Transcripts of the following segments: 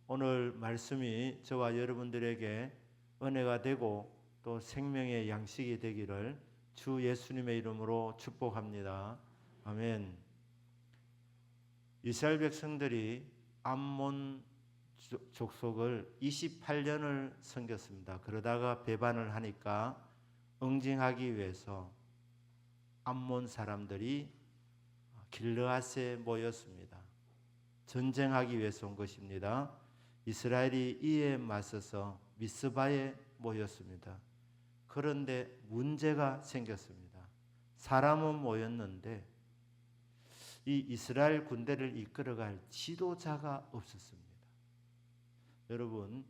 오늘 말씀이 저와 여러분들에게 은혜가 되고 또 생명의 양식이 되기를 주 예수님의 이름으로 축복합니다. 아멘. 이스라엘 백성들이 암몬 족속을 28년을 섬겼습니다. 그러다가 배반을 하니까 응징하기 위해서 암몬 사람들이 길르앗에 모였습니다. 전쟁하기 위해서 온 것입니다. 이스라엘이 이에 맞서서 미스바에 모였습니다. 그런데 문제가 생겼습니다. 사람은 모였는데 이 이스라엘 군대를 이끌어갈 지도자가 없었습니다. 여러분,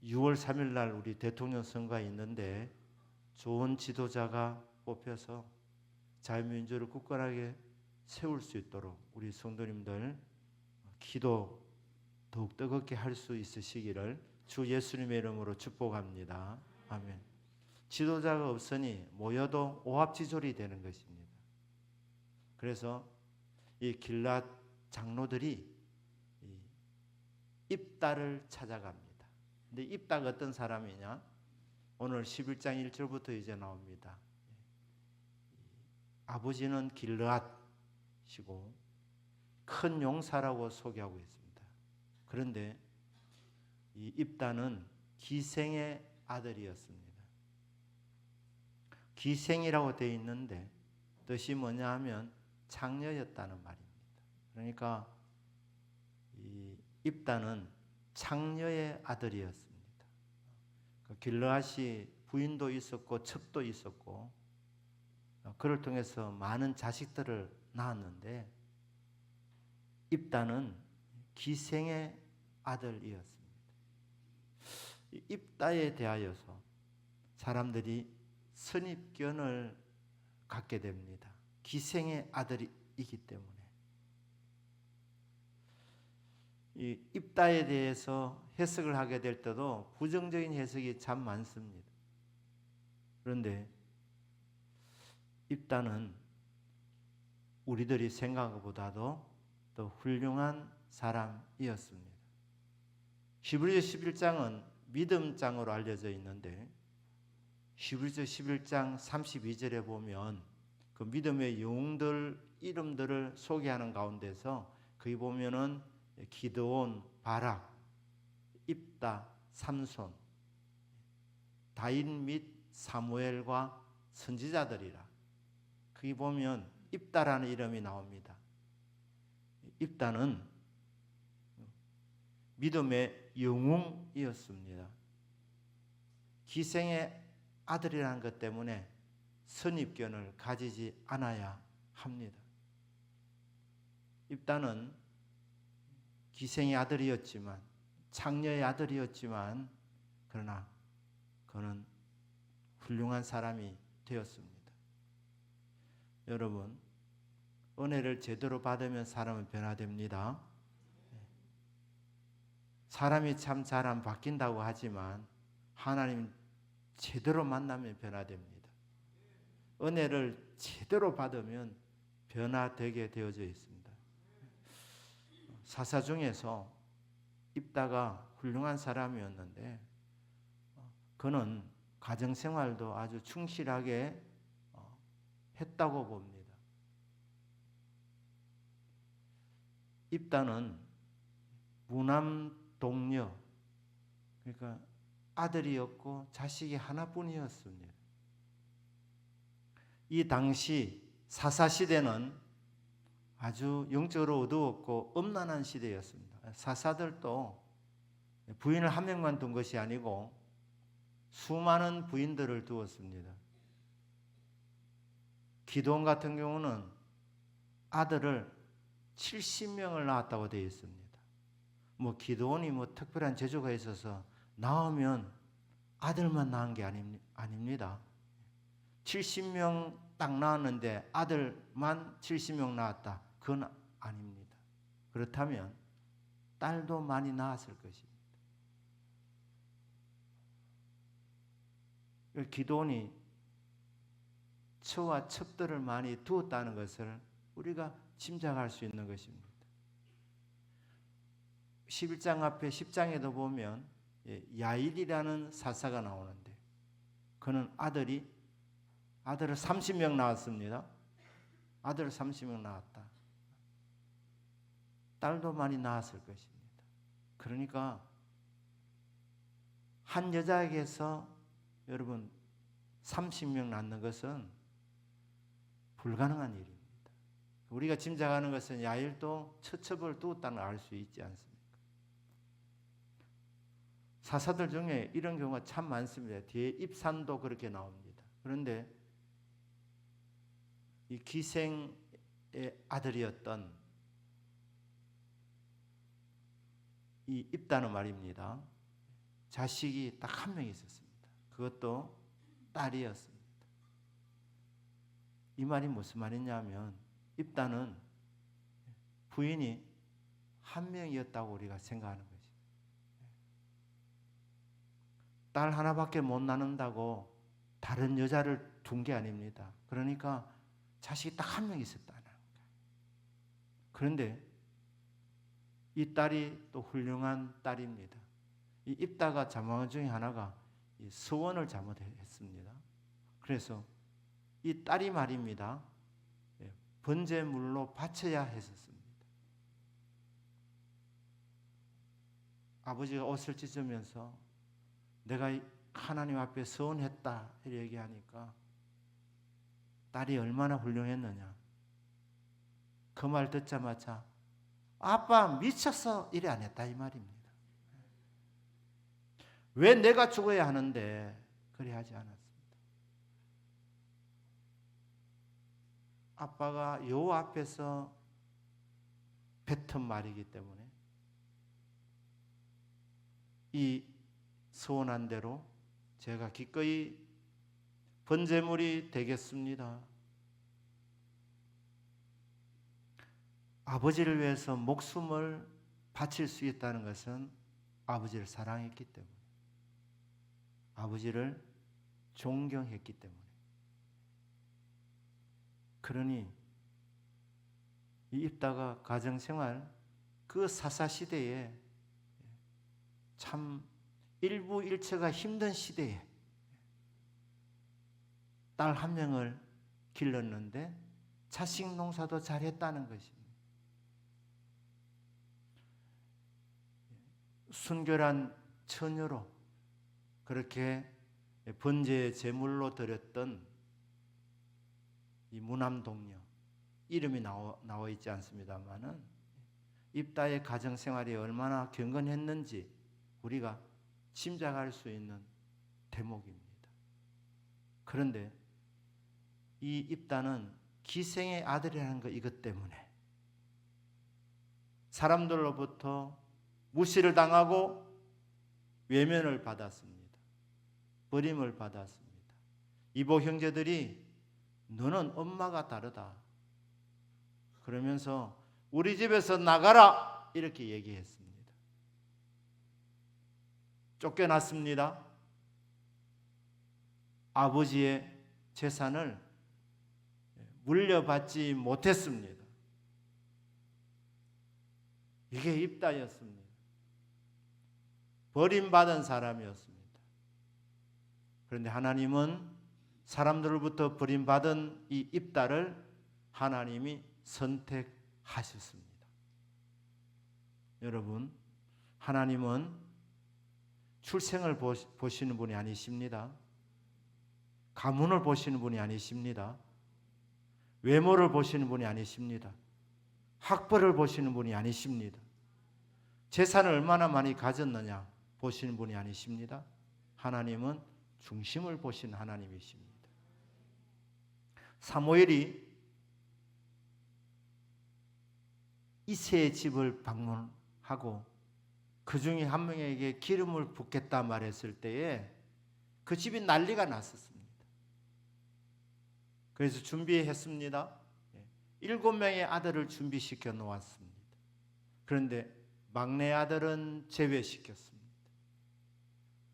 6월 3일 날 우리 대통령 선거가 있는데 좋은 지도자가 뽑혀서 자유민주를 굳건하게 세울 수 있도록 우리 성도님들 기도 더욱 뜨겁게 할 수 있으시기를 주 예수님의 이름으로 축복합니다. 아멘. 지도자가 없으니 모여도 오합지졸이 되는 것입니다. 그래서 이 길앗 장로들이 입다를 찾아갑니다. 근데 입다가 어떤 사람이냐? 오늘 11장 1절부터 이제 나옵니다. 아버지는 길르앗이고 큰 용사라고 소개하고 있습니다. 그런데 이 입다는 기생의 아들이었습니다. 기생이라고 되어 있는데 뜻이 뭐냐 하면 창녀였다는 말입니다. 그러니까 이 입다는 창녀의 아들이었습니다. 길르앗이 부인도 있었고 첩도 있었고 그를 통해서 많은 자식들을 낳았는데 입다는 기생의 아들이었습니다. 입다에 대하여서 사람들이 선입견을 갖게 됩니다. 기생의 아들이기 때문에. 이 입다에 대해서 해석을 하게 될 때도 부정적인 해석이 참 많습니다. 그런데 입다는 우리들이 생각한 것보다도 더 훌륭한 사람이었습니다. 히브리서 11장은 믿음장으로 알려져 있는데 히브리서 11장 32절에 보면 그 믿음의 영웅들 이름들을 소개하는 가운데서 거기 보면은 기드온, 바락, 입다, 삼손, 다윗 및 사무엘과 선지자들이라. 거기 보면 입다라는 이름이 나옵니다. 입다는 믿음의 영웅이었습니다. 기생의 아들이라는 것 때문에 선입견을 가지지 않아야 합니다. 입다는 기생의 아들이었지만 창녀의 아들이었지만 그러나 그는 훌륭한 사람이 되었습니다. 여러분, 은혜를 제대로 받으면 사람은 변화됩니다. 사람이 참 잘 안 바뀐다고 하지만 하나님 제대로 만나면 변화됩니다. 은혜를 제대로 받으면 변화되게 되어져 있습니다. 사사 중에서 입다가 훌륭한 사람이었는데 그는 가정생활도 아주 충실하게 했다고 봅니다. 입다는 무남동녀, 그러니까 아들이었고 자식이 하나뿐이었습니다. 이 당시 사사시대는 아주 영적으로 어두웠고 음란한 시대였습니다. 사사들도 부인을 한 명만 둔 것이 아니고 수많은 부인들을 두었습니다. 기드온 같은 경우는 아들을 70명을 낳았다고 되어 있습니다. 뭐 기드온이 뭐 특별한 재주가 있어서 낳으면 아들만 낳은 게 아닙니다. 70명 딱 낳았는데 아들만 70명 낳았다. 그건 아닙니다. 그렇다면 딸도 많이 낳았을 것입니다. 기드온이 처와 첩들을 많이 두었다는 것을 우리가 짐작할 수 있는 것입니다. 11장 앞에 10장에도 보면 야일이라는 사사가 나오는데 그는 아들을 30명 낳았습니다. 아들을 30명 낳았다. 딸도 많이 낳았을 것입니다. 그러니까 한 여자에게서 여러분 30명 낳는 것은 불가능한 일입니다. 우리가 짐작하는 것은 야일도 처첩을 두었다는 걸 알 수 있지 않습니까? 사사들 중에 이런 경우가 참 많습니다. 뒤에 입산도 그렇게 나옵니다. 그런데 이 기생의 아들이었던 이 입다는 말입니다. 자식이 딱 한 명 있었습니다. 그것도 딸이었습니다. 이 말이 무슨 말이냐면 입다는 부인이 한 명이었다고 우리가 생각하는 거죠. 딸 하나밖에 못 낳는다고 다른 여자를 둔 게 아닙니다. 그러니까 자식이 딱 한 명 있었다는 거예요. 그런데 이 딸이 또 훌륭한 딸입니다. 이 입다가 잘못한 중에 하나가 이 서원을 잘못했습니다. 그래서 이 딸이 말입니다. 번제물로 바쳐야 했었습니다. 아버지가 옷을 찢으면서 내가 하나님 앞에 서원했다 이렇게 얘기하니까 딸이 얼마나 훌륭했느냐. 그 말 듣자마자 아빠 미쳤어 이래 안 했다 이 말입니다. 왜 내가 죽어야 하는데 그래 하지 않았습니다. 아빠가 여호와 앞에서 뱉은 말이기 때문에 이 소원한 대로 제가 기꺼이 번제물이 되겠습니다. 아버지를 위해서 목숨을 바칠 수 있다는 것은 아버지를 사랑했기 때문에, 아버지를 존경했기 때문에. 그러니 이 입다가 가정생활 그 사사시대에 참 일부일체가 힘든 시대에 딸 한 명을 길렀는데 자식 농사도 잘했다는 것입니다. 순결한 처녀로 그렇게 번제의 제물로 드렸던 이 무남동녀 이름이 나와 있지 않습니다만은 입다의 가정생활이 얼마나 경건했는지 우리가 짐작할 수 있는 대목입니다. 그런데 이 입다는 기생의 아들이라는 것 이것 때문에 사람들로부터 무시를 당하고 외면을 받았습니다. 버림을 받았습니다. 이복 형제들이 너는 엄마가 다르다 그러면서 우리 집에서 나가라 이렇게 얘기했습니다. 쫓겨났습니다. 아버지의 재산을 물려받지 못했습니다. 이게 입다였습니다. 버림받은 사람이었습니다. 그런데 하나님은 사람들로부터 버림받은 이 입다를 하나님이 선택하셨습니다. 여러분, 하나님은 출생을 보시는 분이 아니십니다. 가문을 보시는 분이 아니십니다. 외모를 보시는 분이 아니십니다. 학벌을 보시는 분이 아니십니다. 재산을 얼마나 많이 가졌느냐 보시는 분이 아니십니다. 하나님은 중심을 보시는 하나님이십니다. 사무엘이 이새의 집을 방문하고 그 중에 한 명에게 기름을 붓겠다 말했을 때에 그 집이 난리가 났었습니다. 그래서 준비했습니다. 7명의 아들을 준비시켜 놓았습니다. 그런데 막내 아들은 제외시켰습니다.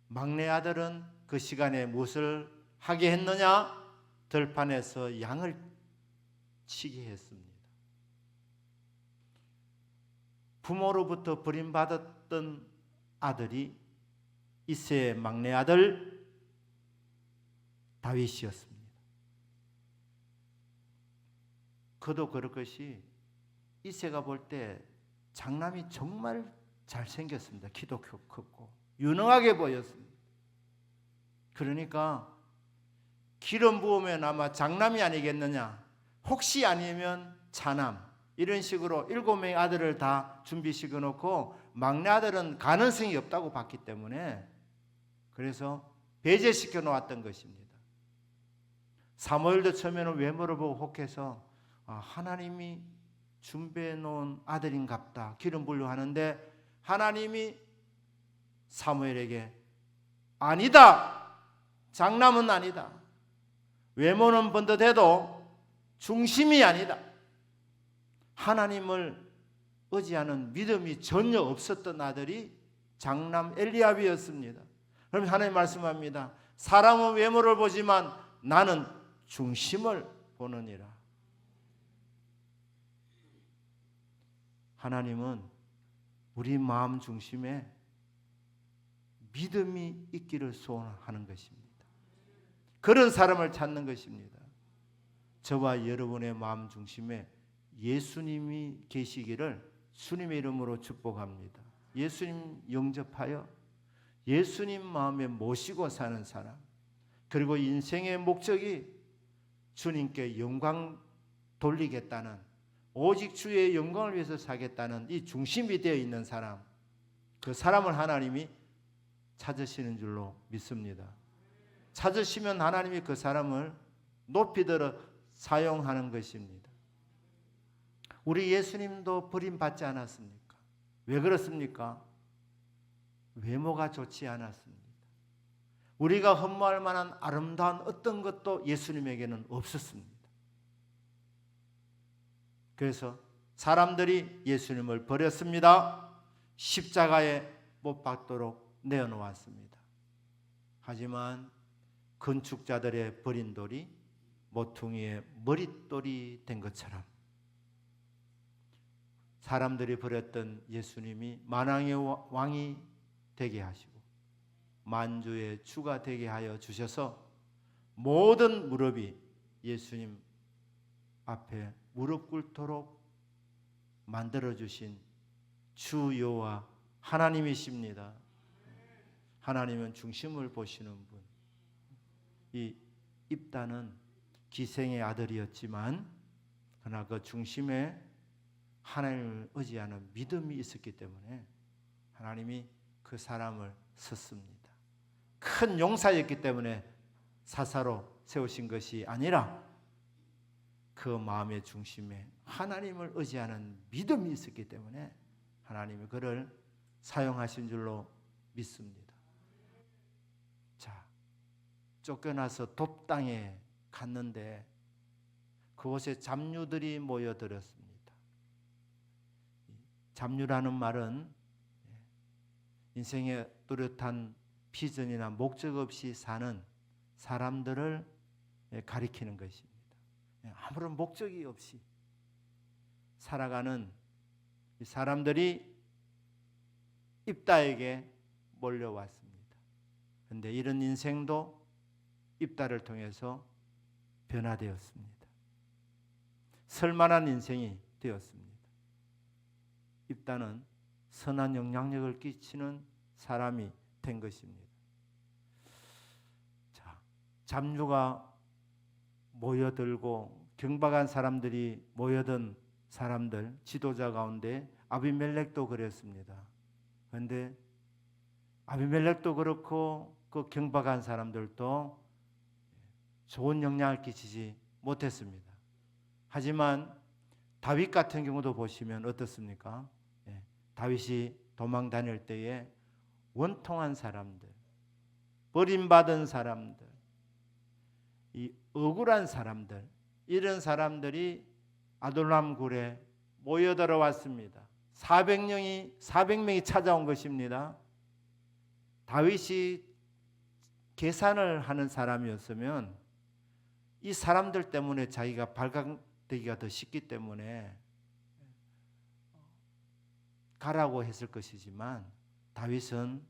막내 아들은 그 시간에 무엇을 하게 했느냐? 들판에서 양을 치게 했습니다. 부모로부터 버림받았던 아들이 이새의 막내 아들 다윗이었습니다. 그도 그럴 것이 이새가 볼 때 장남이 정말 잘생겼습니다. 키도 컸고 유능하게 보였습니다. 그러니까 기름 부으면 아마 장남이 아니겠느냐, 혹시 아니면 차남, 이런 식으로 7명의 아들을 다 준비시켜 놓고 막내 아들은 가능성이 없다고 봤기 때문에 그래서 배제시켜 놓았던 것입니다. 사무엘도 처음에는 외모를 보고 혹해서 하나님이 준비해 놓은 아들인갑다, 기름 부으려 하는데 하나님이 사무엘에게 아니다, 장남은 아니다, 외모는 번듯해도 중심이 아니다, 하나님을 의지하는 믿음이 전혀 없었던 아들이 장남 엘리압이었습니다. 그럼 하나님 말씀합니다. 사람은 외모를 보지만 나는 중심을 보느니라. 하나님은 우리 마음 중심에 믿음이 있기를 소원하는 것입니다. 그런 사람을 찾는 것입니다. 저와 여러분의 마음 중심에 예수님이 계시기를 주님의 이름으로 축복합니다. 예수님 영접하여 예수님 마음에 모시고 사는 사람, 그리고 인생의 목적이 주님께 영광 돌리겠다는, 오직 주의 영광을 위해서 살겠다는 이 중심이 되어 있는 사람, 그 사람을 하나님이 찾으시는 줄로 믿습니다. 찾으시면 하나님이 그 사람을 높이 들어 사용하는 것입니다. 우리 예수님도 버림받지 않았습니까? 왜 그렇습니까? 외모가 좋지 않았습니다. 우리가 흠모할 만한 아름다운 어떤 것도 예수님에게는 없었습니다. 그래서 사람들이 예수님을 버렸습니다. 십자가에 못 박도록 내어놓았습니다. 하지만 건축자들의 버린 돌이 모퉁이의 머릿돌이 된 것처럼 사람들이 버렸던 예수님이 만왕의 왕이 되게 하시고 만주의 주가 되게 하여 주셔서 모든 무릎이 예수님 앞에 무릎 꿇도록 만들어주신 주 여호와 하나님이십니다. 하나님은 중심을 보시는 분. 이 입다는 기생의 아들이었지만 그러나 그 중심에 하나님을 의지하는 믿음이 있었기 때문에 하나님이 그 사람을 썼습니다. 큰 용사였기 때문에 사사로 세우신 것이 아니라 그 마음의 중심에 하나님을 의지하는 믿음이 있었기 때문에 하나님이 그를 사용하신 줄로 믿습니다. 자, 쫓겨나서 돕당에 갔는데 그곳에 잡류들이 모여들었습니다. 잡류라는 말은 인생의 뚜렷한 비전이나 목적 없이 사는 사람들을 가리키는 것입니다. 아무런 목적이 없이 살아가는 사람들이 입다에게 몰려왔습니다. 그런데 이런 인생도 입다를 통해서 변화되었습니다. 설만한 인생이 되었습니다. 입다는 선한 영향력을 끼치는 사람이 된 것입니다. 자, 잡류가 모여들고 경박한 사람들이 모여든 사람들, 지도자 가운데 아비멜렉도 그랬습니다. 그런데 아비멜렉도 그렇고 그 경박한 사람들도 좋은 영향을 끼치지 못했습니다. 하지만 다윗 같은 경우도 보시면 어떻습니까? 다윗이 도망 다닐 때에 원통한 사람들, 버림받은 사람들, 이 억울한 사람들, 이런 사람들이 아둘람 굴에 모여들어 왔습니다. 400명이 찾아온 것입니다. 다윗이 계산을 하는 사람이었으면 이 사람들 때문에 자기가 발각되기가 더 쉽기 때문에 가라고 했을 것이지만 다윗은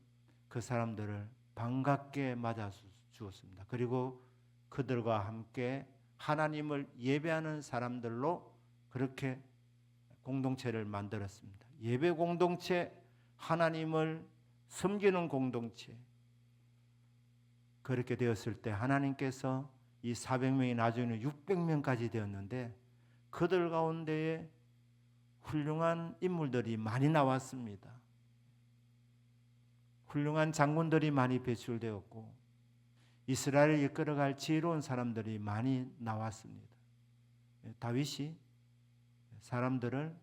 그 사람들을 반갑게 맞아 주었습니다. 그리고 그들과 함께 하나님을 예배하는 사람들로 그렇게 공동체를 만들었습니다. 예배 공동체, 하나님을 섬기는 공동체. 그렇게 되었을 때 하나님께서 이 400명이 나중에는 600명까지 되었는데 그들 가운데에 훌륭한 인물들이 많이 나왔습니다. 훌륭한 장군들이 많이 배출되었고 이스라엘을 이끌어갈 지혜로운 사람들이 많이 나왔습니다. 다윗이 사람들을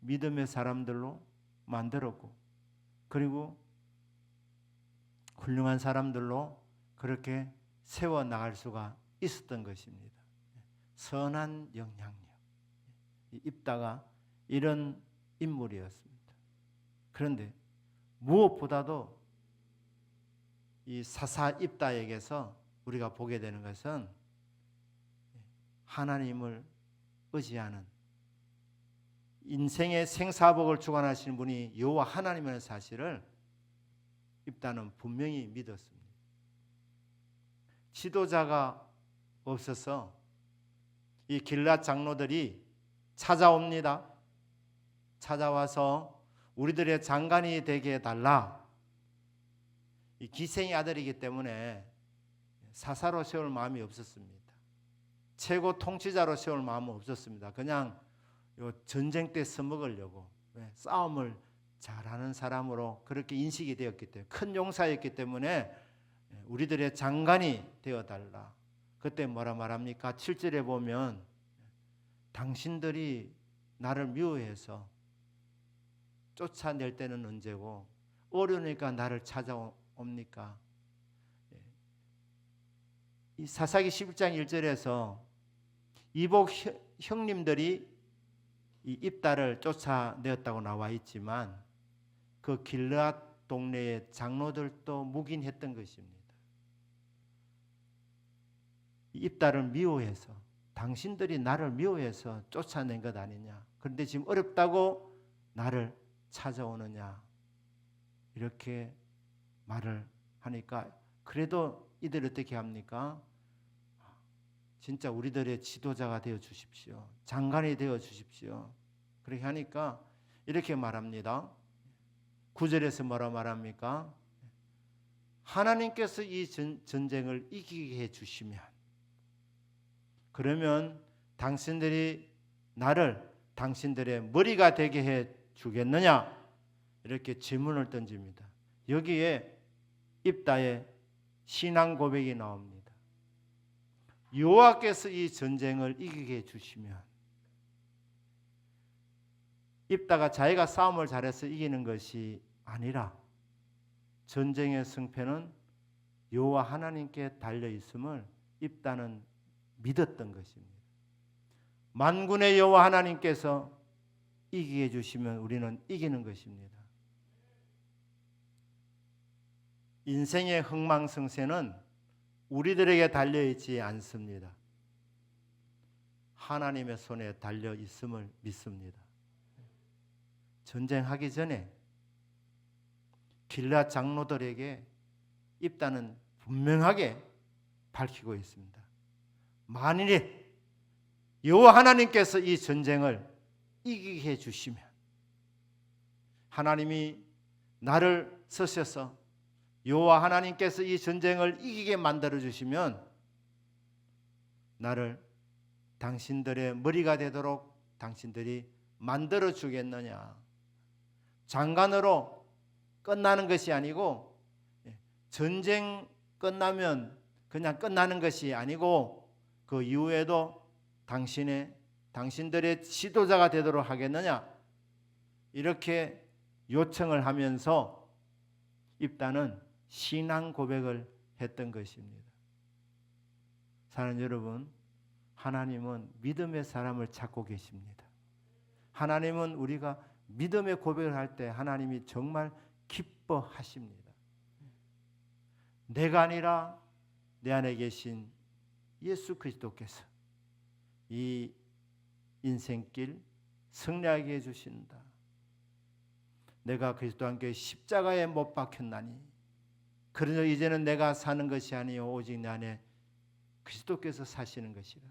믿음의 사람들로 만들었고 그리고 훌륭한 사람들로 그렇게 세워나갈 수가 있었던 것입니다. 선한 영향력. 입다가 이런 인물이었습니다. 그런데 무엇보다도 이 사사 입다에게서 우리가 보게 되는 것은 하나님을 의지하는 인생의 생사복을 주관하시는 분이 여호와 하나님이라는 사실을 입다는 분명히 믿었습니다. 지도자가 없어서 이 길앗 장로들이 찾아옵니다. 찾아와서 우리들의 장관이 되게 해달라. 이 기생의 아들이기 때문에 사사로 세울 마음이 없었습니다. 최고 통치자로 세울 마음은 없었습니다. 그냥 전쟁 때 써먹으려고 싸움을 잘하는 사람으로 그렇게 인식이 되었기 때문에 큰 용사였기 때문에 우리들의 장관이 되어달라. 그때 뭐라 말합니까? 7절에 보면 당신들이 나를 미워해서 쫓아낼 때는 언제고 어려우니까 나를 찾아옵니까? 이 사사기 11장 1절에서 이복 형님들이 이 입다를 쫓아내었다고 나와 있지만 그 길르앗 동네의 장로들도 묵인했던 것입니다. 입다를 미워해서 당신들이 나를 미워해서 쫓아낸 것 아니냐. 그런데 지금 어렵다고 나를 찾아오느냐. 이렇게 말을 하니까 그래도 이들 어떻게 합니까? 진짜 우리들의 지도자가 되어 주십시오. 장관이 되어 주십시오. 그렇게 하니까 이렇게 말합니다. 9절에서 뭐라 말합니까? 하나님께서 이 전쟁을 이기게 해 주시면 그러면 당신들이 나를 당신들의 머리가 되게 해 주겠느냐? 이렇게 질문을 던집니다. 여기에 입다의 신앙 고백이 나옵니다. 여호와께서 이 전쟁을 이기게 해주시면 입다가 자기가 싸움을 잘해서 이기는 것이 아니라 전쟁의 승패는 여호와 하나님께 달려 있음을 입다는 믿었던 것입니다. 만군의 여호와 하나님께서 이기게 해주시면 우리는 이기는 것입니다. 인생의 흥망성쇠는 우리들에게 달려있지 않습니다. 하나님의 손에 달려있음을 믿습니다. 전쟁하기 전에 길앗 장로들에게 입다는 분명하게 밝히고 있습니다. 만일에 여호와 하나님께서 이 전쟁을 이기게 해주시면 하나님이 나를 쓰셔서 여호와 하나님께서 이 전쟁을 이기게 만들어 주시면 나를 당신들의 머리가 되도록 당신들이 만들어 주겠느냐. 장관으로 끝나는 것이 아니고 전쟁 끝나면 그냥 끝나는 것이 아니고 그 이후에도 당신들의 지도자가 되도록 하겠느냐. 이렇게 요청을 하면서 입다는 신앙 고백을 했던 것입니다. 사랑하는 여러분, 하나님은 믿음의 사람을 찾고 계십니다. 하나님은 우리가 믿음의 고백을 할 때 하나님이 정말 기뻐하십니다. 내가 아니라 내 안에 계신 예수 그리스도께서 이 인생길 승리하게 해주신다. 내가 그리스도와 함께 십자가에 못 박혔나니 그러나 이제는 내가 사는 것이 아니요 오직 내 안에 그리스도께서 사시는 것이라.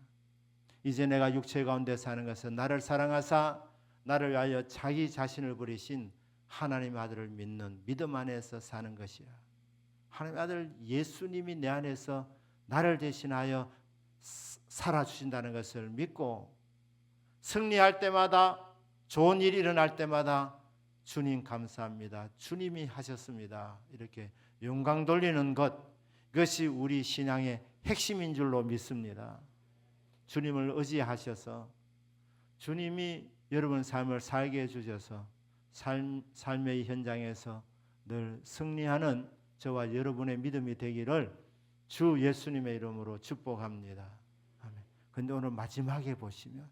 이제 내가 육체 가운데 사는 것은 나를 사랑하사 나를 위하여 자기 자신을 버리신 하나님의 아들을 믿는 믿음 안에서 사는 것이라. 하나님의 아들 예수님이 내 안에서 나를 대신하여 살아주신다는 것을 믿고 승리할 때마다 좋은 일이 일어날 때마다 주님 감사합니다. 주님이 하셨습니다. 이렇게 영광 돌리는 것, 이것이 우리 신앙의 핵심인 줄로 믿습니다. 주님을 의지하셔서 주님이 여러분 삶을 살게 해주셔서 삶의 현장에서 늘 승리하는 저와 여러분의 믿음이 되기를 주 예수님의 이름으로 축복합니다. 아멘. 근데 오늘 마지막에 보시면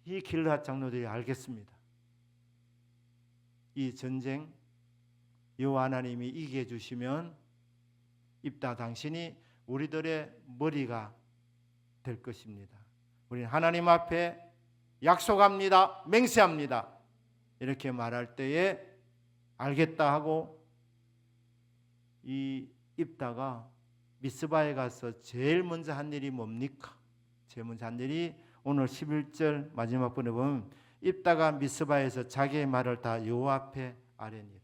이 길르앗 장로들이 알겠습니다. 이 전쟁 여호와 하나님이 이기게 해주시면 입다 당신이 우리들의 머리가 될 것입니다. 우리는 하나님 앞에 약속합니다. 맹세합니다. 이렇게 말할 때에 알겠다 하고 이 입다가 미스바에 가서 제일 먼저 한 일이 뭡니까? 제일 먼저 한 일이 오늘 11절 마지막 부분에 보면 입다가 미스바에서 자기의 말을 다 여호와 앞에 아뢰니라.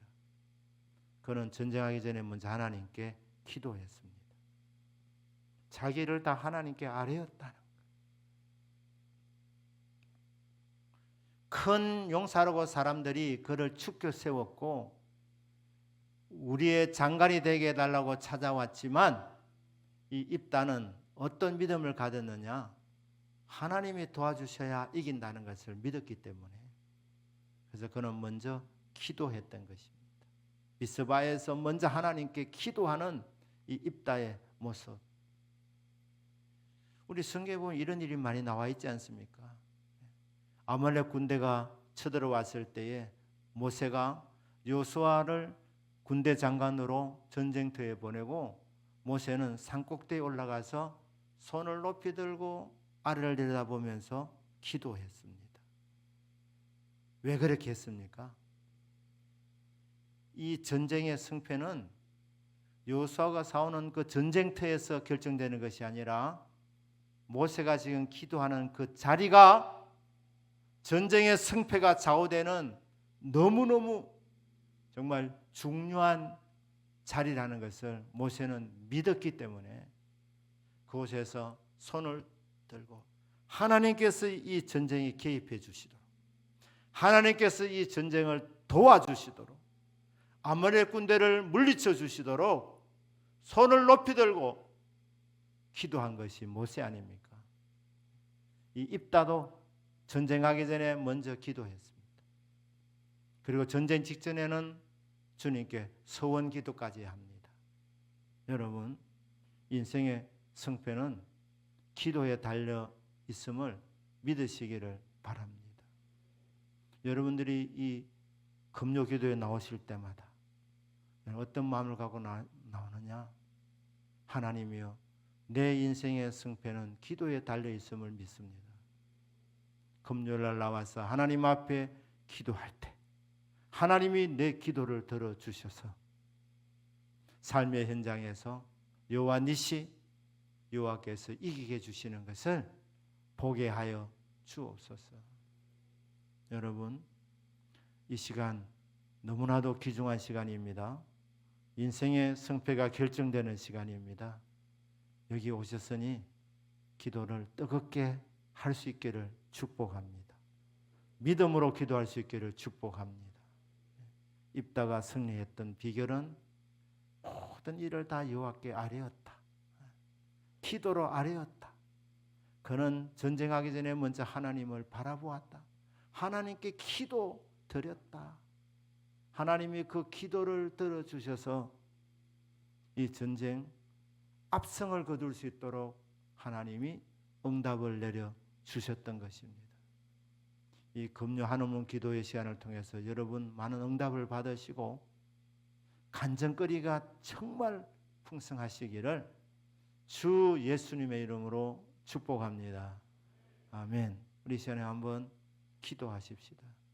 그는 전쟁하기 전에 먼저 하나님께 기도했습니다. 자기를 다 하나님께 아뢰었다는 거예요. 큰 용사라고 사람들이 그를 축켜 세웠고 우리의 장관이 되게 해달라고 찾아왔지만 이 입다는 어떤 믿음을 가졌느냐? 하나님이 도와주셔야 이긴다는 것을 믿었기 때문에 그래서 그는 먼저 기도했던 것입니다. 미스바에서 먼저 하나님께 기도하는 이 입다의 모습. 우리 성경에 보면 이런 일이 많이 나와 있지 않습니까? 아말렉 군대가 쳐들어왔을 때에 모세가 여호수아를 군대 장관으로 전쟁터에 보내고 모세는 산꼭대에 올라가서 손을 높이 들고 아래를 내려다보면서 기도했습니다. 왜 그렇게 했습니까? 이 전쟁의 승패는 여호수아가 싸우는 그 전쟁터에서 결정되는 것이 아니라 모세가 지금 기도하는 그 자리가 전쟁의 승패가 좌우되는 너무너무 정말 중요한 자리라는 것을 모세는 믿었기 때문에 그곳에서 손을 들고 하나님께서 이 전쟁에 개입해 주시도록 하나님께서 이 전쟁을 도와주시도록 아말렉 군대를 물리쳐 주시도록 손을 높이 들고 기도한 것이 모세 아닙니까? 이 입다도 전쟁하기 전에 먼저 기도했습니다. 그리고 전쟁 직전에는 주님께 서원 기도까지 합니다. 여러분, 인생의 승패는 기도에 달려 있음을 믿으시기를 바랍니다. 여러분들이 이 금요 기도에 나오실 때마다 어떤 마음을 갖고 나오느냐? 하나님이여, 내 인생의 승패는 기도에 달려 있음을 믿습니다. 금요일날 나와서 하나님 앞에 기도할 때 하나님이 내 기도를 들어주셔서 삶의 현장에서 여호와 니시 여호와께서 이기게 해주시는 것을 보게 하여 주옵소서. 여러분, 이 시간 너무나도 귀중한 시간입니다. 인생의 승패가 결정되는 시간입니다. 여기 오셨으니 기도를 뜨겁게 할 수 있기를 축복합니다. 믿음으로 기도할 수 있기를 축복합니다. 입다가 승리했던 비결은 모든 일을 다 여호와께 아뢰었다. 기도로 아뢰었다. 그는 전쟁하기 전에 먼저 하나님을 바라보았다. 하나님께 기도 드렸다. 하나님이 그 기도를 들어주셔서 이 전쟁 압승을 거둘 수 있도록 하나님이 응답을 내려 주셨던 것입니다. 이 금요 한우문 기도의 시간을 통해서 여러분 많은 응답을 받으시고 간증거리가 정말 풍성하시기를 주 예수님의 이름으로 축복합니다. 아멘. 우리 시간에 한번 기도하십시다.